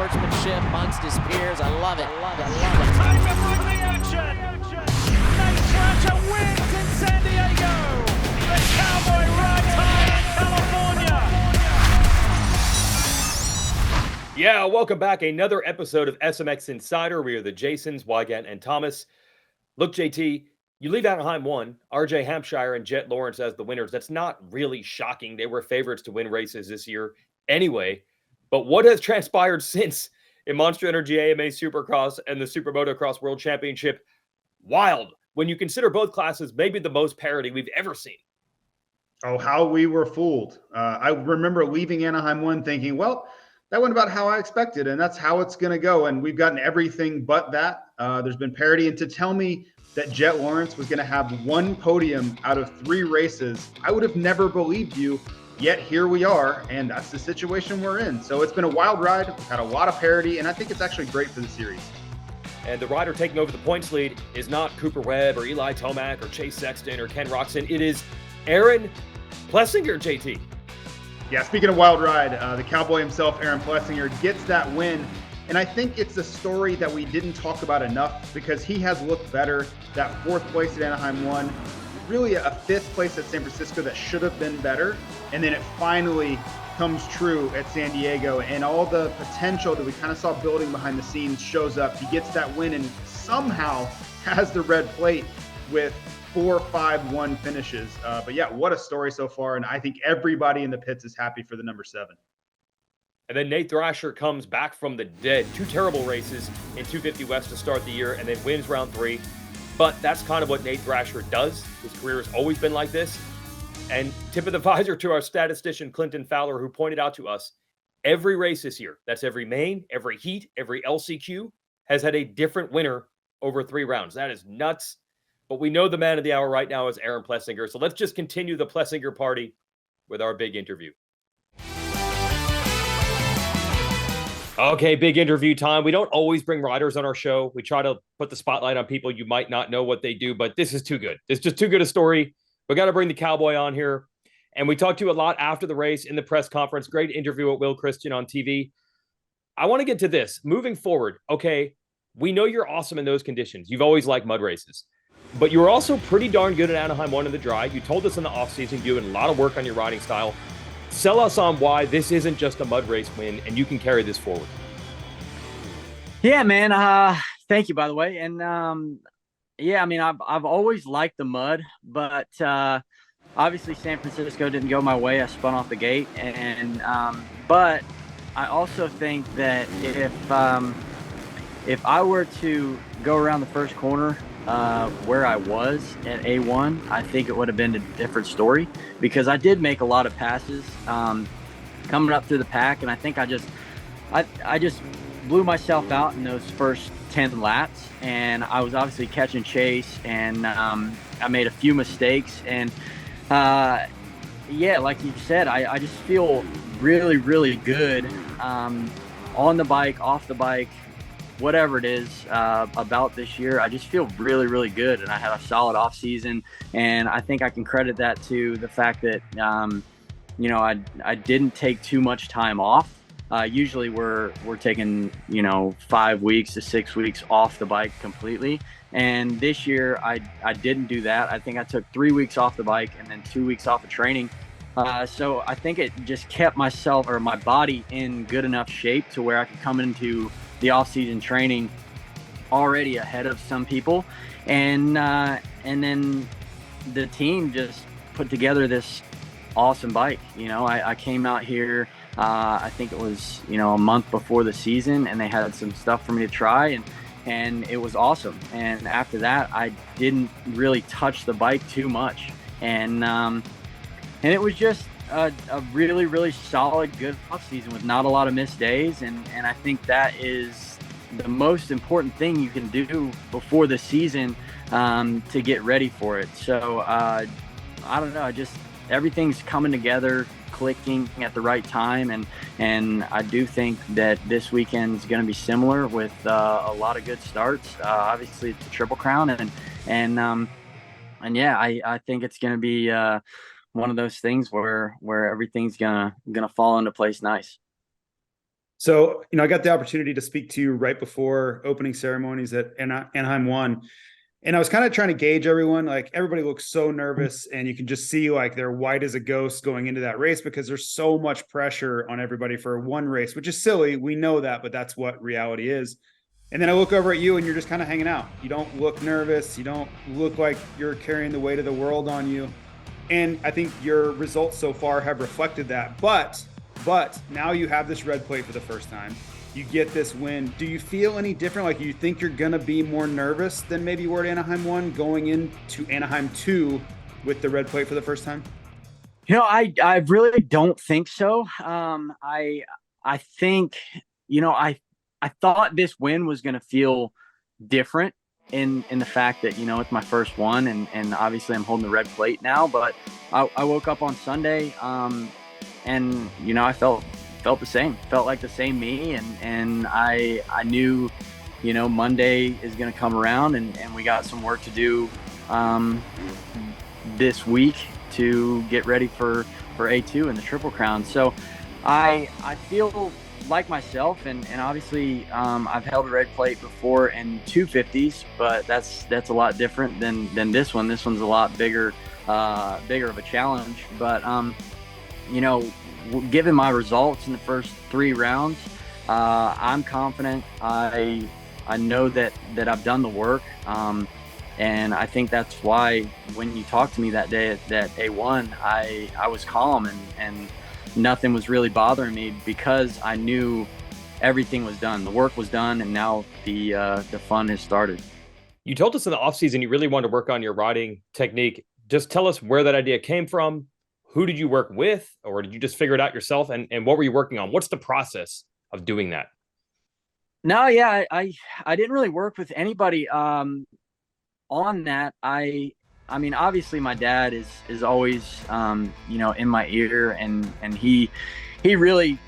sportsmanship amongst his peers. I love it. Time to bring the action. Nate Thrasher wins in San Diego. The Cowboy rides high in California. Yeah, welcome back. Another episode of SMX Insider. We are the Jasons, Weigandt, and Thomas. Look, JT, you leave Anaheim 1, RJ Hampshire and Jet Lawrence as the winners. That's not really shocking. They were favorites to win races this year anyway. But what has transpired since in Monster Energy AMA Supercross and the SuperMotocross World Championship? Wild. When you consider both classes, maybe the most parity we've ever seen. Oh, how we were fooled. I remember leaving Anaheim 1 thinking, well, that went about how I expected, and that's how it's going to go. And we've gotten everything but that. There's been parity. And to tell me that Jet Lawrence was going to have one podium out of 3 races, I would have never believed you. Yet here we are, and that's the situation we're in. So it's been a wild ride. We've had a lot of parity, and I think it's actually great for the series. And the rider taking over the points lead is not Cooper Webb or Eli Tomac or Chase Sexton or Ken Roczen. It is Aaron Plessinger, JT. Yeah, speaking of wild ride, the Cowboy himself, Aaron Plessinger, gets that win. And I think it's a story that we didn't talk about enough because he has looked better. That 4th place at Anaheim 1, really a 5th place at San Francisco that should have been better. And then it finally comes true at San Diego, and all the potential that we kind of saw building behind the scenes shows up. He gets that win and somehow has the red plate with 4-5-1 finishes. But yeah, what a story so far. And I think everybody in the pits is happy for the number 7. And then Nate Thrasher comes back from the dead. 2 terrible races in 250 West to start the year and then wins round 3. But that's kind of what Nate Thrasher does. His career has always been like this. And tip of the visor to our statistician, Clinton Fowler, who pointed out to us, every race this year, that's every main, every heat, every LCQ, has had a different winner over 3 rounds. That is nuts. But we know the man of the hour right now is Aaron Plessinger. So let's just continue the Plessinger party with our big interview. Okay, big interview time. We don't always bring riders on our show. We try to put the spotlight on people you might not know what they do, but this is too good. It's just too good a story. We got to bring the Cowboy on here. And we talked to you a lot after the race in the press conference. Great interview with Will Christian on TV. I want to get to this. Moving forward, okay, we know you're awesome in those conditions. You've always liked mud races. But you were also pretty darn good at Anaheim 1 in the dry. You told us in the offseason you're doing a lot of work on your riding style. Sell us on why this isn't just a mud race win and you can carry this forward. Yeah, man. Thank you, by the way. And yeah, I mean, I've always liked the mud, but obviously San Francisco didn't go my way. I spun off the gate, and but I also think that if I were to go around the first corner where I was at A1, I think it would have been a different story because I did make a lot of passes coming up through the pack, and I think I just blew myself out in those first 10 laps, and I was obviously catching chase, and I made a few mistakes, and yeah, like you said, I just feel really, really good on the bike, off the bike, whatever it is about this year. I just feel really, really good, and I had a solid off season, and I think I can credit that to the fact that you know, I didn't take too much time off. Usually we're taking, 5 weeks to 6 weeks off the bike completely. And this year I didn't do that. I think I took 3 weeks off the bike and then 2 weeks off of training. So I think it just kept my body in good enough shape to where I could come into the off-season training already ahead of some people. And then the team just put together this awesome bike. I came out here, I think it was, a month before the season, and they had some stuff for me to try, and it was awesome. And after that, I didn't really touch the bike too much. And it was just a really, really solid, good off season with not a lot of missed days. And I think that is the most important thing you can do before the season to get ready for it. So I don't know, everything's coming together, clicking at the right time, and I do think that this weekend is going to be similar with a lot of good starts. Obviously, it's a Triple Crown, and yeah, I think it's going to be one of those things where everything's gonna fall into place nice. So, I got the opportunity to speak to you right before opening ceremonies at Anaheim 1. And I was kind of trying to gauge everyone. Like, everybody looks so nervous, and you can just see like they're white as a ghost going into that race because there's so much pressure on everybody for one race, which is silly. We know that, but that's what reality is. And then I look over at you and you're just kind of hanging out. You don't look nervous. You don't look like you're carrying the weight of the world on you. And I think your results so far have reflected that. But now you have this red plate for the first time. You get this win. Do you feel any different? Like, you think you're going to be more nervous than maybe you were at Anaheim 1 going into Anaheim 2 with the red plate for the first time? I really don't think so. I think, I thought this win was going to feel different in the fact that, it's my first one, and obviously I'm holding the red plate now, but I woke up on Sunday, and, I felt the same, felt like the same me. And I knew, Monday is going to come around, and we got some work to do, this week to get ready for A2 and the Triple Crown. So I feel like myself, and obviously I've held a red plate before in 250s, but that's a lot different than this one. This one's a lot bigger of a challenge. But given my results in the first 3 rounds, I'm confident. I know that I've done the work, and I think that's why when you talked to me that day at A1, I was calm and nothing was really bothering me because I knew everything was done. The work was done, and now the fun has started. You told us in the offseason you really wanted to work on your riding technique. Just tell us where that idea came from. Who did you work with, or did you just figure it out yourself? And what were you working on? What's the process of doing that? No, yeah, I didn't really work with anybody on that. I mean, obviously my dad is always, in my ear, and he really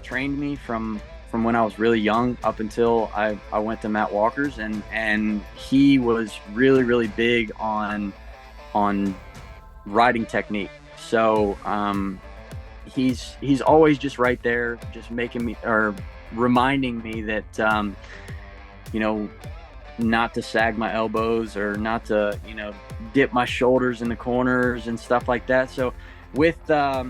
trained me from when I was really young up until I went to Matt Walker's, and he was really, really big on riding technique. So he's always just right there, just making me, or reminding me that, not to sag my elbows or not to, dip my shoulders in the corners and stuff like that. So with the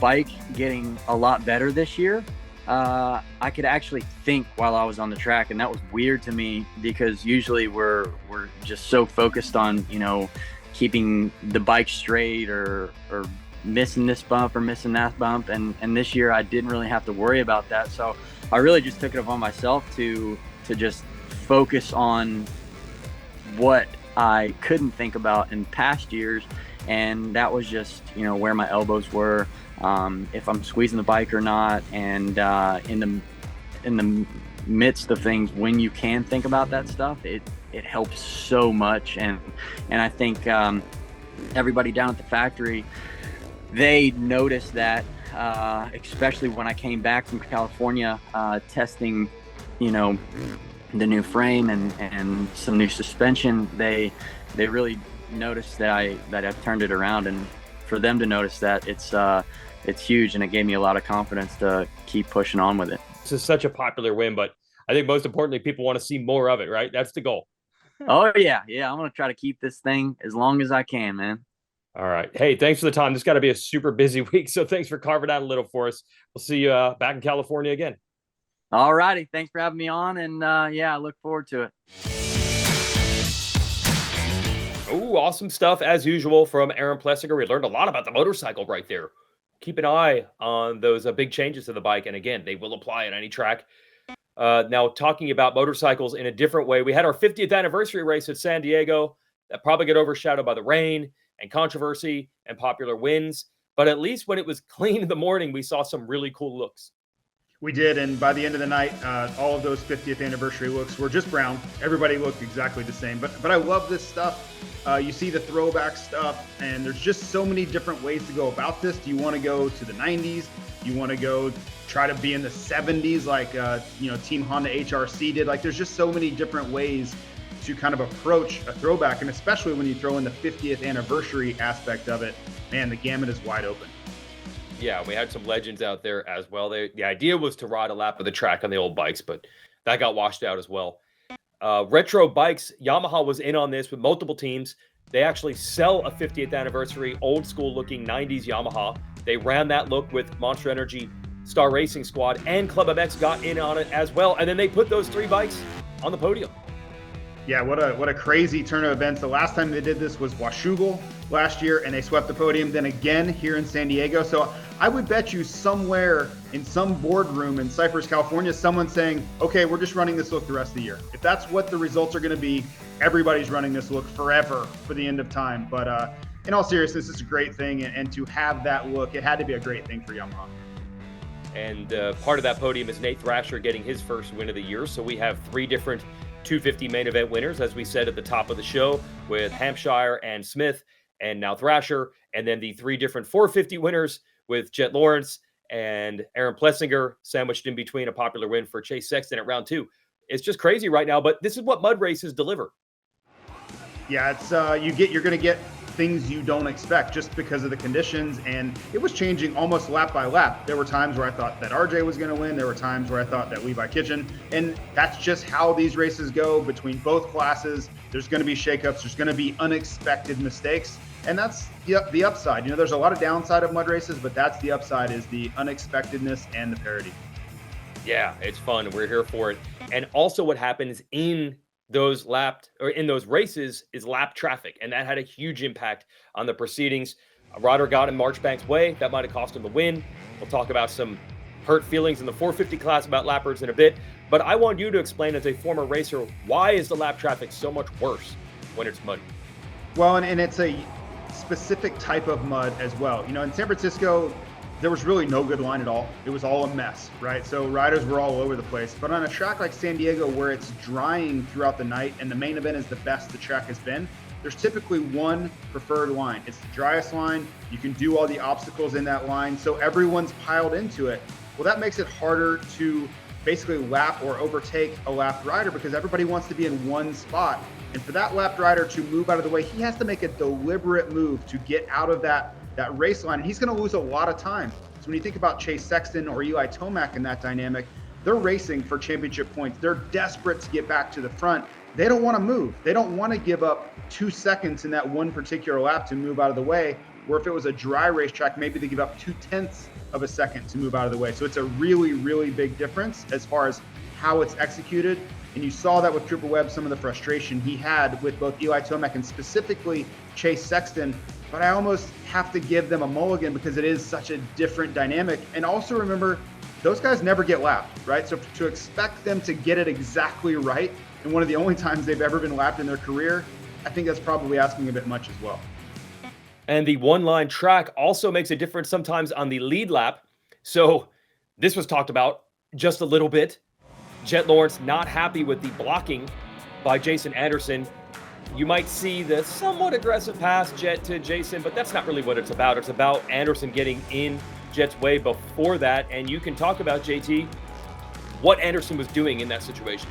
bike getting a lot better this year, I could actually think while I was on the track, and that was weird to me because usually we're just so focused on, keeping the bike straight or missing this bump or missing that bump. And this year I didn't really have to worry about that. So I really just took it upon myself to just focus on what I couldn't think about in past years. And that was just, where my elbows were, if I'm squeezing the bike or not. And in the midst of things, when you can think about that stuff, it helps so much. And I think everybody down at the factory, they noticed that, especially when I came back from California, testing, the new frame and some new suspension. They really noticed that I've turned it around, and for them to notice that, it's huge, and it gave me a lot of confidence to keep pushing on with it. This is such a popular win, but I think most importantly, people want to see more of it, right? That's the goal. Oh yeah. I'm going to try to keep this thing as long as I can, man. All right. Hey, thanks for the time. This has got to be a super busy week, so thanks for carving out a little for us. We'll see you back in California again. All righty. Thanks for having me on, and I look forward to it. Oh, awesome stuff as usual from Aaron Plessinger. We learned a lot about the motorcycle right there. Keep an eye on those big changes to the bike, and again, they will apply at any track. Now, talking about motorcycles in a different way, we had our 50th anniversary race at San Diego that probably got overshadowed by the rain and controversy and popular wins. But at least when it was clean in the morning, we saw some really cool looks. We did, and by the end of the night, all of those 50th anniversary looks were just brown. Everybody looked exactly the same, but I love this stuff. You see the throwback stuff, and there's just so many different ways to go about this. Do you want to go to the 90s? You want to go try to be in the 70s like Team Honda HRC did? Like, there's just so many different ways to kind of approach a throwback, and especially when you throw in the 50th anniversary aspect of it, man, the gamut is wide open. Yeah, we had some legends out there as well. The idea was to ride a lap of the track on the old bikes, but that got washed out as well. Retro bikes, Yamaha was in on this with multiple teams. They actually sell a 50th anniversary old school looking 90s Yamaha. They ran that look with Monster Energy Star Racing Squad, and Club MX got in on it as well. And then they put those 3 bikes on the podium. Yeah, what a crazy turn of events. The last time they did this was Washougal last year, and they swept the podium then again here in San Diego. So I would bet you somewhere in some boardroom in Cypress, California, someone's saying, okay, we're just running this look the rest of the year. If that's what the results are going to be, everybody's running this look forever for the end of time. But in all seriousness, it's a great thing. And to have that look, it had to be a great thing for Yamaha. And part of that podium is Nate Thrasher getting his first win of the year. So we have 3 different 250 main event winners, as we said at the top of the show, with Hampshire and Smith, and now Thrasher, and then the 3 different 450 winners with Jet Lawrence and Aaron Plessinger, sandwiched in between a popular win for Chase Sexton at round 2. It's just crazy right now, but this is what mud races deliver. Yeah, it's you're going to get things you don't expect just because of the conditions, and it was changing almost lap by lap. There were times where I thought that RJ was going to win. There were times where I thought that Levi Kitchen, and that's just how these races go between both classes. There's going to be shakeups. There's going to be unexpected mistakes, and that's the upside. There's a lot of downside of mud races, but that's the upside, is the unexpectedness and the parity. Yeah, it's fun. We're here for it. And also what happens in those races is lap traffic, and that had a huge impact on the proceedings. A rider got in Marchbank's way. That might have cost him the win. We'll talk about some hurt feelings in the 450 class about lappers in a bit, but I want you to explain, as a former racer, why is the lap traffic so much worse when it's muddy? Well, and it's a specific type of mud as well. In San Francisco, there was really no good line at all. It was all a mess, right? So riders were all over the place. But on a track like San Diego, where it's drying throughout the night and the main event is the best the track has been, there's typically one preferred line. It's the driest line. You can do all the obstacles in that line. So everyone's piled into it. Well, that makes it harder to basically lap or overtake a lapped rider, because everybody wants to be in one spot. And for that lapped rider to move out of the way, he has to make a deliberate move to get out of that race line, and he's going to lose a lot of time. So when you think about Chase Sexton or Eli Tomac in that dynamic, they're racing for championship points. They're desperate to get back to the front. They don't want to move. They don't want to give up 2 seconds in that one particular lap to move out of the way, where if it was a dry racetrack, maybe they give up 0.2 of a second to move out of the way. So it's a really, really big difference as far as how it's executed. And you saw that with Cooper Webb, some of the frustration he had with both Eli Tomac and specifically Chase Sexton. But I almost have to give them a mulligan because it is such a different dynamic. And also remember, those guys never get lapped, right? So to expect them to get it exactly right, and one of the only times they've ever been lapped in their career, I think that's probably asking a bit much as well. And the one-line track also makes a difference sometimes on the lead lap. So this was talked about just a little bit. Jet Lawrence not happy with the blocking by Jason Anderson. You might see the somewhat aggressive pass, Jet, to Jason, but that's not really what it's about. It's about Anderson getting in Jet's way before that. And you can talk about, JT, what Anderson was doing in that situation.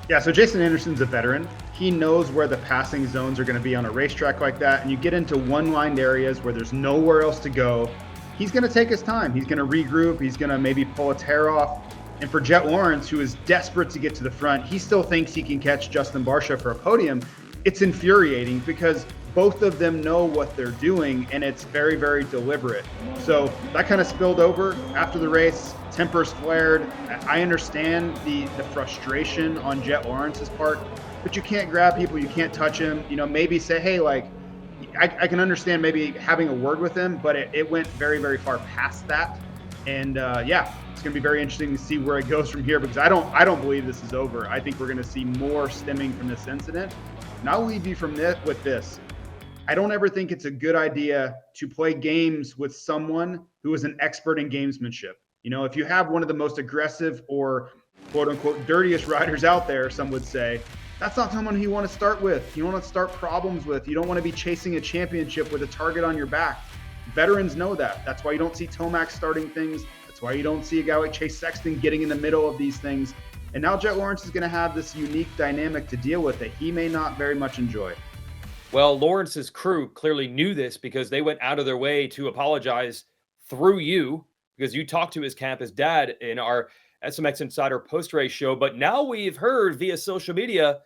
Yeah, so Jason Anderson's a veteran. He knows where the passing zones are going to be on a racetrack like that. And you get into one-lined areas where there's nowhere else to go. He's going to take his time. He's going to regroup. He's going to maybe pull a tear off. And for Jet Lawrence, who is desperate to get to the front, he still thinks he can catch Justin Barcia for a podium. It's infuriating because both of them know what they're doing, and it's very, very deliberate. So that kind of spilled over after the race. Tempers flared. I understand the frustration on Jet Lawrence's part, but you can't grab people. You can't touch him. Maybe say, hey, I can understand maybe having a word with him, but it went very, very far past that. And it's going to be very interesting to see where it goes from here, because I don't believe this is over. I think we're going to see more stemming from this incident. And I'll leave you with this. I don't ever think it's a good idea to play games with someone who is an expert in gamesmanship. If you have one of the most aggressive or quote unquote dirtiest riders out there, some would say, that's not someone you want to start with. You want to start problems with. You don't want to be chasing a championship with a target on your back. Veterans know that. That's why you don't see Tomac starting things. That's why you don't see a guy like Chase Sexton getting in the middle of these things. And now Jet Lawrence is going to have this unique dynamic to deal with that he may not very much enjoy. Well, Lawrence's crew clearly knew this, because they went out of their way to apologize through you because you talked to his camp, his dad, in our SMX Insider post-race show. But now we've heard via social media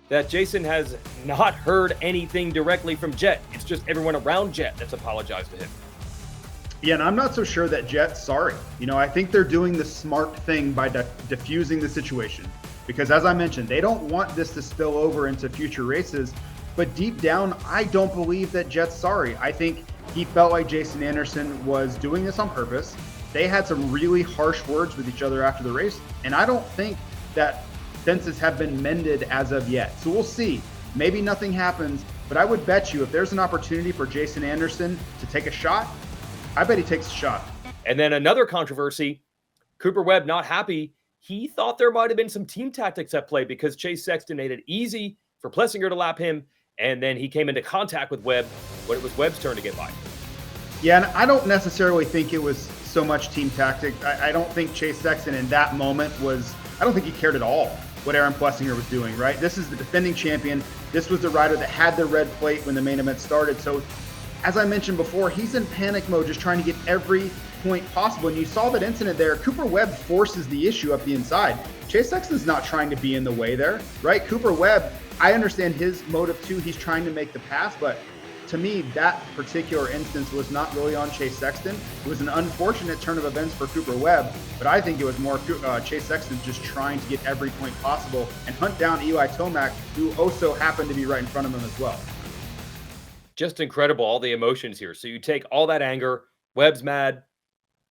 that Jason has not heard anything directly from Jet. It's just everyone around Jet that's apologized to him. Yeah, and I'm not so sure that Jet's sorry. I think they're doing the smart thing by diffusing the situation. Because as I mentioned, they don't want this to spill over into future races. But deep down, I don't believe that Jet's sorry. I think he felt like Jason Anderson was doing this on purpose. They had some really harsh words with each other after the race. And I don't think that fences have been mended as of yet. So we'll see. Maybe nothing happens. But I would bet you if there's an opportunity for Jason Anderson to take a shot, I bet he takes a shot. And then another controversy, Cooper Webb not happy. He thought there might have been some team tactics at play because Chase Sexton made it easy for Plessinger to lap him. And then he came into contact with Webb when it was Webb's turn to get by. Yeah, and I don't necessarily think it was so much team tactic. I don't think Chase Sexton in that moment I don't think he cared at all what Aaron Plessinger was doing, right? This is the defending champion. This was the rider that had the red plate when the main event started. So as I mentioned before, he's in panic mode, just trying to get every point possible. And you saw that incident there. Cooper Webb forces the issue up the inside. Chase Sexton's not trying to be in the way there, right? Cooper Webb, I understand his motive too. He's trying to make the pass, but to me, that particular instance was not really on Chase Sexton. It was an unfortunate turn of events for Cooper Webb, but I think it was more Chase Sexton just trying to get every point possible and hunt down Eli Tomac, who also happened to be right in front of him as well. Just incredible, all the emotions here. So you take all that anger, Webb's mad,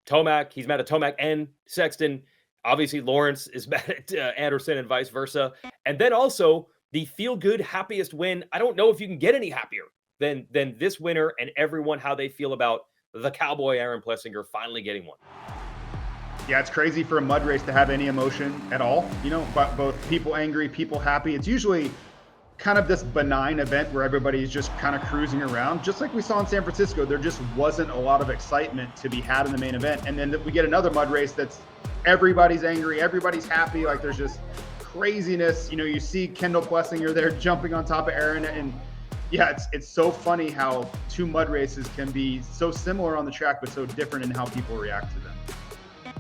he's mad at Tomac and Sexton. Obviously, Lawrence is mad at Anderson and vice versa. And then also the feel-good, happiest win. I don't know if you can get any happier than this winner and everyone, how they feel about the Cowboy Aaron Plessinger finally getting one. Yeah, it's crazy for a mud race to have any emotion at all. But both people angry, people happy. It's usually kind of this benign event where everybody's just kind of cruising around. Just like we saw in San Francisco, there just wasn't a lot of excitement to be had in the main event. And then we get another mud race that's everybody's angry, everybody's happy. Like there's just craziness. You see Kendall Plessinger there jumping on top of Aaron. And yeah, it's so funny how two mud races can be so similar on the track, but so different in how people react to them.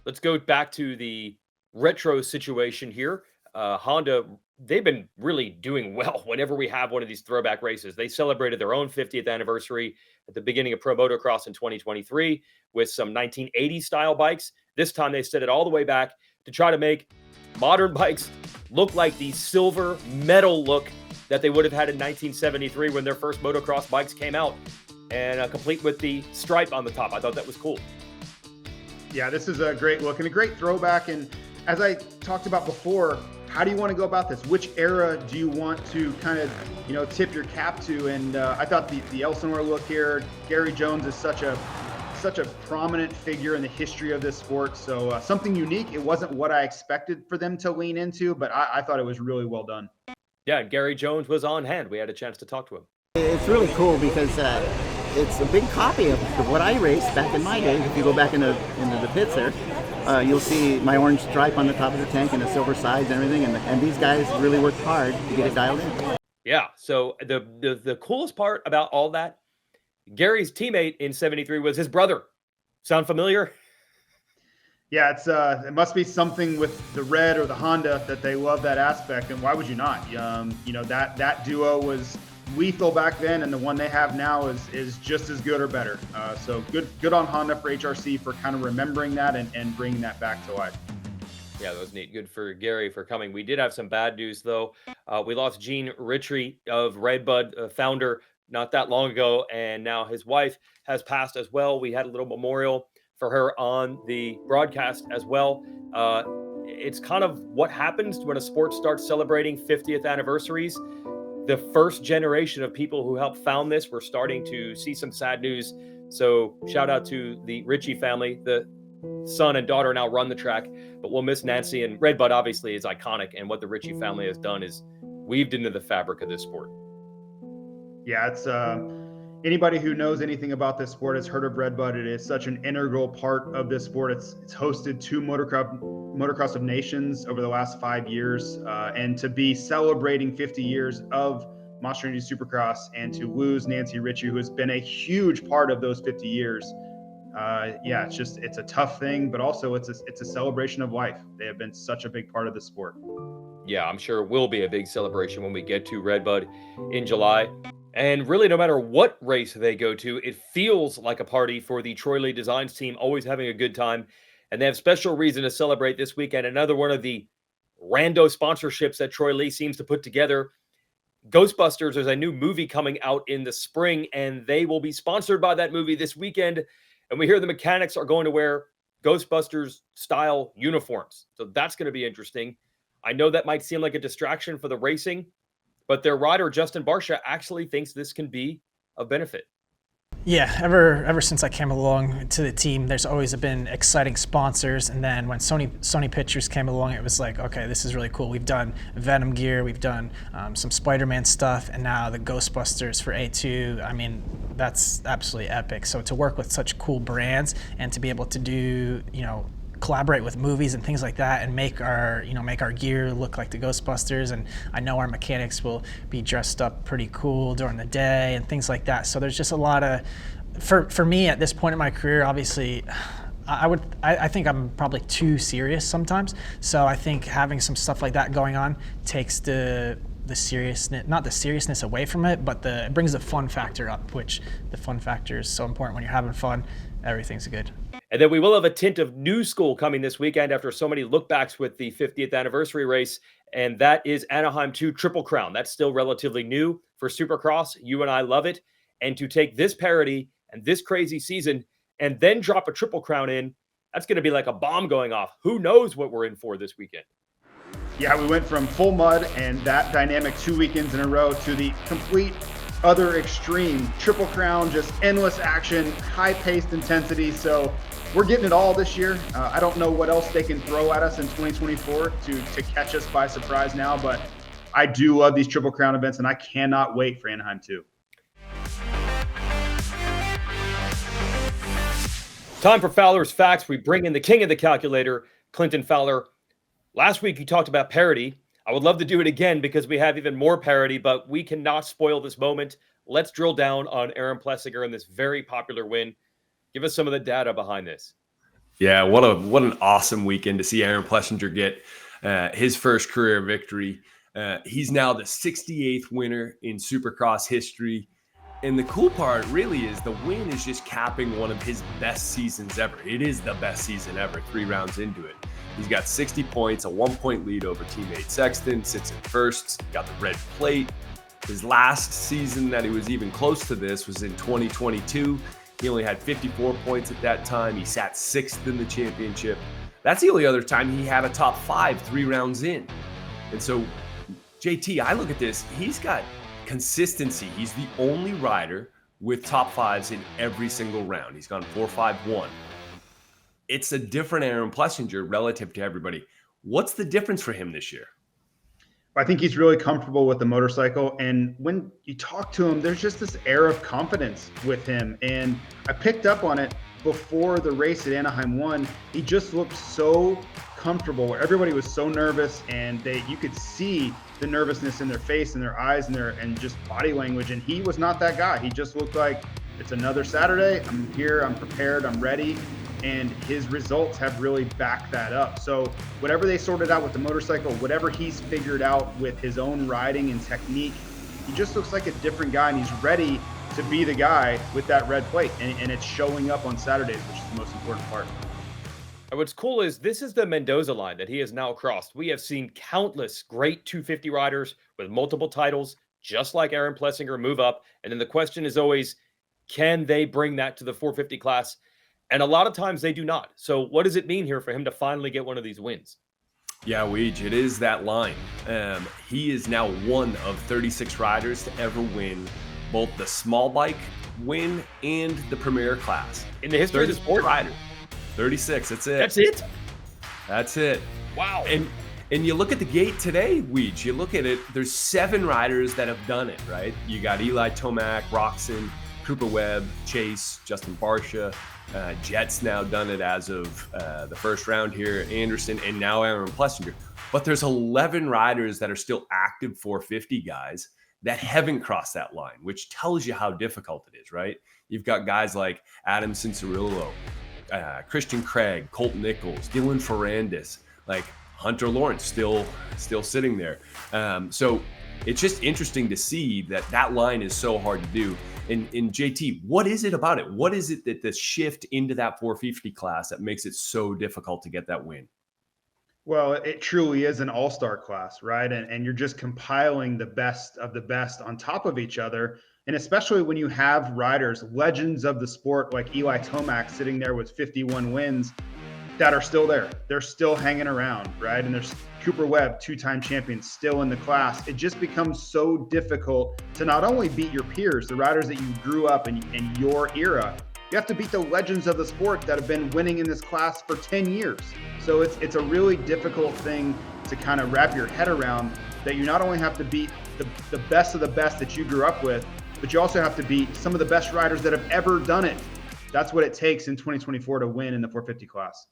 Let's go back to the retro situation here. Honda, they've been really doing well whenever we have one of these throwback races. They celebrated their own 50th anniversary at the beginning of Pro Motocross in 2023 with some 1980 style bikes. This time they set it all the way back to try to make modern bikes look like the silver metal look that they would have had in 1973 when their first motocross bikes came out, and complete with the stripe on the top. I thought that was cool. Yeah, this is a great look and a great throwback. And as I talked about before, how do you want to go about this? Which era do you want to kind of, tip your cap to? And I thought the Elsinore look here, Gary Jones is such a prominent figure in the history of this sport. So something unique. It wasn't what I expected for them to lean into, but I thought it was really well done. Yeah, and Gary Jones was on hand. We had a chance to talk to him. It's really cool because it's a big copy of what I raced back in my day. If you go back into the pits there, you'll see my orange stripe on the top of the tank and the silver sides and everything. And these guys really worked hard to get it dialed in. Yeah. So the coolest part about all that, Gary's teammate in 73 was his brother. Sound familiar? Yeah, it must be something with the red or the Honda that they love that aspect. And why would you not? That duo was lethal back then, and the one they have now is just as good or better. So good on Honda for HRC for kind of remembering that and bringing that back to life. Yeah, that was neat. Good for Gary for coming. We did have some bad news, though. We lost Gene Ritchie of Redbud, founder, not that long ago, and now his wife has passed as well. We had a little memorial for her on the broadcast as well. It's kind of what happens when a sport starts celebrating 50th anniversaries. The first generation of people who helped found this, we're starting to see some sad news. So shout out to the Ritchie family. The son and daughter now run the track, but we'll miss Nancy. And Redbud obviously is iconic, and what the Ritchie family has done is weaved into the fabric of this sport. Yeah, it's anybody who knows anything about this sport has heard of Redbud. It is such an integral part of this sport. It's hosted two Motocross of Nations over the last 5 years, and to be celebrating 50 years of Monster Energy Supercross and to lose Nancy Ritchie, who has been a huge part of those 50 years, yeah, it's a tough thing, but also it's a celebration of life. They have been such a big part of the sport. Yeah, I'm sure it will be a big celebration when we get to Redbud in July. And really, no matter what race they go to, it feels like a party for the Troy Lee Designs team, always having a good time. And they have special reason to celebrate this weekend. Another one of the rando sponsorships that Troy Lee seems to put together. Ghostbusters, there's a new movie coming out in the spring, and they will be sponsored by that movie this weekend. And we hear the mechanics are going to wear Ghostbusters style uniforms. So that's going to be interesting. I know that might seem like a distraction for the racing, but their rider, Justin Barsha, actually thinks this can be of benefit. Yeah, ever since I came along to the team, there's always been exciting sponsors. And then when Sony Pictures came along, it was like, okay, this is really cool. We've done Venom gear, we've done some Spider-Man stuff, and now the Ghostbusters for A2. I mean, that's absolutely epic. So to work with such cool brands and to be able to do, collaborate with movies and things like that and make our gear look like the Ghostbusters, and I know our mechanics will be dressed up pretty cool during the day and things like that. So there's just a lot of, for me at this point in my career, obviously I think I'm probably too serious sometimes. So I think having some stuff like that going on takes the seriousness, not the seriousness away from it, but it brings the fun factor up, which the fun factor is so important. When you're having fun, everything's good. And then we will have a tint of new school coming this weekend after so many lookbacks with the 50th anniversary race, and that is Anaheim 2 Triple Crown. That's still relatively new for Supercross. You and I love it. And to take this parity and this crazy season and then drop a Triple Crown in, that's going to be like a bomb going off. Who knows what we're in for this weekend? Yeah, we went from full mud and that dynamic 2 weekends in a row to the complete other extreme. Triple Crown, just endless action, high-paced intensity. So we're getting it all this year. I don't know what else they can throw at us in 2024 to catch us by surprise now, but I do love these Triple Crown events, and I cannot wait for Anaheim 2. Time for Fowler's Facts. We bring in the king of the calculator, Clinton Fowler. Last week, you talked about parity. I would love to do it again because we have even more parity, but we cannot spoil this moment. Let's drill down on Aaron Plessinger and this very popular win. Give us some of the data behind this. Yeah, what an awesome weekend to see Aaron Plessinger get his first career victory. He's now the 68th winner in Supercross history. And the cool part really is the win is just capping one of his best seasons ever. It is the best season ever, 3 rounds into it. He's got 60 points, a 1-point lead over teammate Sexton, sits in first, got the red plate. His last season that he was even close to this was in 2022. He only had 54 points at that time. He sat 6th in the championship. That's the only other time he had a top 5 3 rounds in. And so, JT, I look at this, he's got consistency. He's the only rider with top 5s in every single round. He's gone 4-5-1. It's a different Aaron Plessinger relative to everybody. What's the difference for him this year? I think he's really comfortable with the motorcycle. And when you talk to him, there's just this air of confidence with him. And I picked up on it before the race at Anaheim 1. He just looked so comfortable, where everybody was so nervous, and you could see the nervousness in their face and their eyes and just body language. And he was not that guy. He just looked like, it's another Saturday. I'm here, I'm prepared, I'm ready. And his results have really backed that up. So whatever they sorted out with the motorcycle, whatever he's figured out with his own riding and technique, he just looks like a different guy, and he's ready to be the guy with that red plate. And it's showing up on Saturdays, which is the most important part. And what's cool is this is the Mendoza line that he has now crossed. We have seen countless great 250 riders with multiple titles, just like Aaron Plessinger, move up. And then the question is always, can they bring that to the 450 class? And a lot of times they do not. So what does it mean here for him to finally get one of these wins? Yeah, Weege, it is that line. He is now one of 36 riders to ever win both the small bike win and the premier class. In the history of the sport? Rider. 36, that's it. That's it? That's it. Wow. And you look at the gate today, Weege, you look at it, there's 7 riders that have done it, right? You got Eli Tomac, Roxon, Cooper Webb, Chase, Justin Barsha, Jet's now done it as of the first round here, Anderson, and now Aaron Plessinger. But there's 11 riders that are still active 450 guys that haven't crossed that line, which tells you how difficult it is, right? You've got guys like Adam Cincerillo, Christian Craig, Colt Nichols, Dylan Ferrandis, like Hunter Lawrence still sitting there. So it's just interesting to see that line is so hard to do. And JT, what is it about it? What is it that the shift into that 450 class that makes it so difficult to get that win? Well, it truly is an all-star class, right? And you're just compiling the best of the best on top of each other. And especially when you have riders, legends of the sport like Eli Tomac sitting there with 51 wins that are still there. They're still hanging around, right? And there's Cooper Webb, 2-time champion, still in the class. It just becomes so difficult to not only beat your peers, the riders that you grew up in your era, you have to beat the legends of the sport that have been winning in this class for 10 years. So it's a really difficult thing to kind of wrap your head around, that you not only have to beat the best of the best that you grew up with, but you also have to beat some of the best riders that have ever done it. That's what it takes in 2024 to win in the 450 class.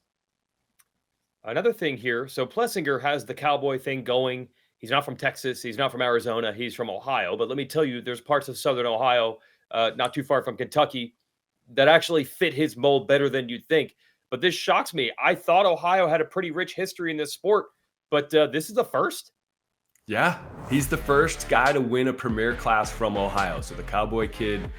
Another thing here, so Plessinger has the cowboy thing going. He's not from Texas. He's not from Arizona. He's from Ohio. But let me tell you, there's parts of Southern Ohio, not too far from Kentucky, that actually fit his mold better than you'd think. But this shocks me. I thought Ohio had a pretty rich history in this sport, but this is the first. Yeah, he's the first guy to win a premier class from Ohio. So the Cowboy Kid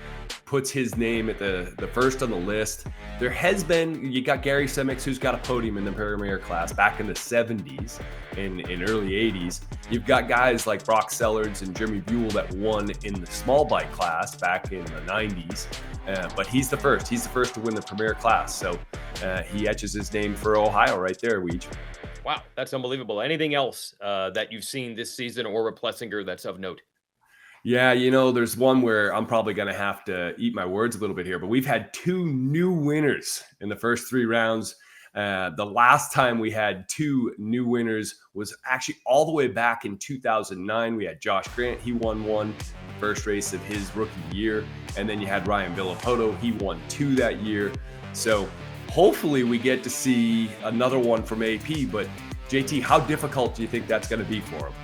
puts his name at the first on the list. There has been, you got Gary Semick, who's got a podium in the premier class back in the 70s and in early 80s. You've got guys like Brock Sellards and Jeremy Buell that won in the small bike class back in the 90s. But he's the first. He's the first to win the premier class. So he etches his name for Ohio right there, Weege. Wow, that's unbelievable. Anything else that you've seen this season or with Plessinger that's of note? Yeah, there's one where I'm probably going to have to eat my words a little bit here, but we've had 2 new winners in the first 3 rounds. The last time we had 2 new winners was actually all the way back in 2009. We had Josh Grant. He won one first race of his rookie year. And then you had Ryan Villapoto. He won 2 that year. So hopefully we get to see another one from AP. But JT, how difficult do you think that's going to be for him?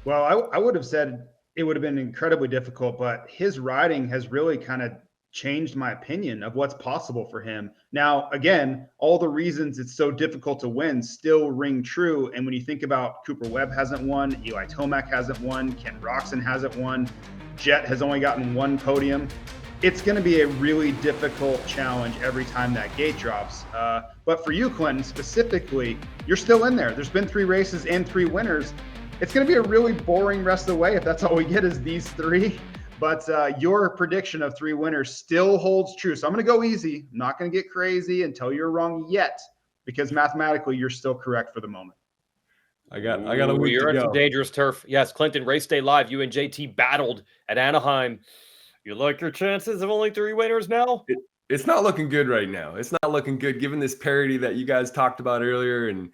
Well, I would have said it would have been incredibly difficult, but his riding has really kind of changed my opinion of what's possible for him. Now, again, all the reasons it's so difficult to win still ring true. And when you think about Cooper Webb hasn't won, Eli Tomac hasn't won, Ken Roczen hasn't won, Jet has only gotten 1 podium. It's going to be a really difficult challenge every time that gate drops. But for you, Clinton, specifically, you're still in there. There's been 3 races and 3 winners. It's going to be a really boring rest of the way if that's all we get is these 3. But your prediction of 3 winners still holds true. So I'm going to go easy. I'm not going to get crazy and tell you're wrong yet, because mathematically you're still correct for the moment. I got a week You're to on go. some dangerous turf. Yes, Clinton, race day live. You and JT battled at Anaheim. You like your chances of only 3 winners now? It's not looking good right now. It's not looking good given this parity that you guys talked about earlier, and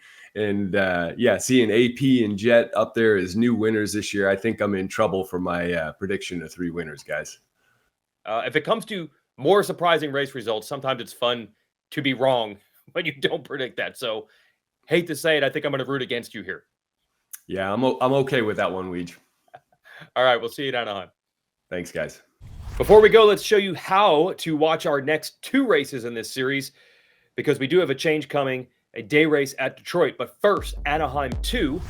seeing AP and Jet up there as new winners this year. I think I'm in trouble for my prediction of 3 winners, guys. If it comes to more surprising race results, sometimes it's fun to be wrong when you don't predict that. So, hate to say it, I think I'm going to root against you here. Yeah, I'm okay with that one, Weege. All right, we'll see you at Anaheim. Thanks, guys. Before we go, let's show you how to watch our next 2 races in this series, because we do have a change coming, a day race at Detroit. But first, Anaheim 2,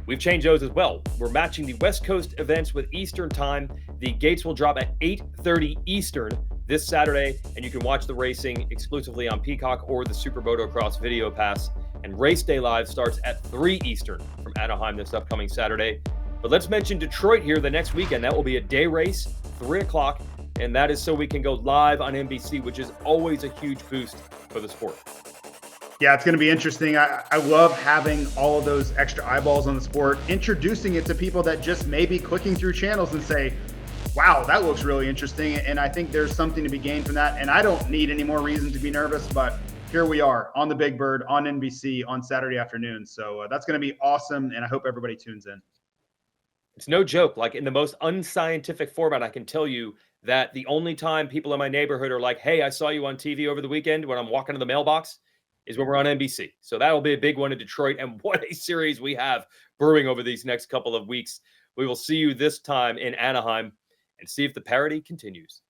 we've changed those as well. We're matching the West Coast events with Eastern time. The gates will drop at 8:30 Eastern this Saturday, and you can watch the racing exclusively on Peacock or the SuperMotocross Video Pass. And Race Day Live starts at 3 Eastern from Anaheim this upcoming Saturday. But let's mention Detroit here the next weekend. That will be a day race, 3 o'clock, and that is so we can go live on NBC, which is always a huge boost for the sport. Yeah, it's going to be interesting. I love having all of those extra eyeballs on the sport, introducing it to people that just may be clicking through channels and say, wow, that looks really interesting. And I think there's something to be gained from that. And I don't need any more reason to be nervous, but here we are on the Big Bird on NBC on Saturday afternoon. So that's going to be awesome. And I hope everybody tunes in. It's no joke. Like, in the most unscientific format, I can tell you that the only time people in my neighborhood are like, hey, I saw you on TV over the weekend when I'm walking to the mailbox, is when we're on NBC. So that'll be a big one in Detroit. And what a series we have brewing over these next couple of weeks. We will see you this time in Anaheim and see if the parity continues.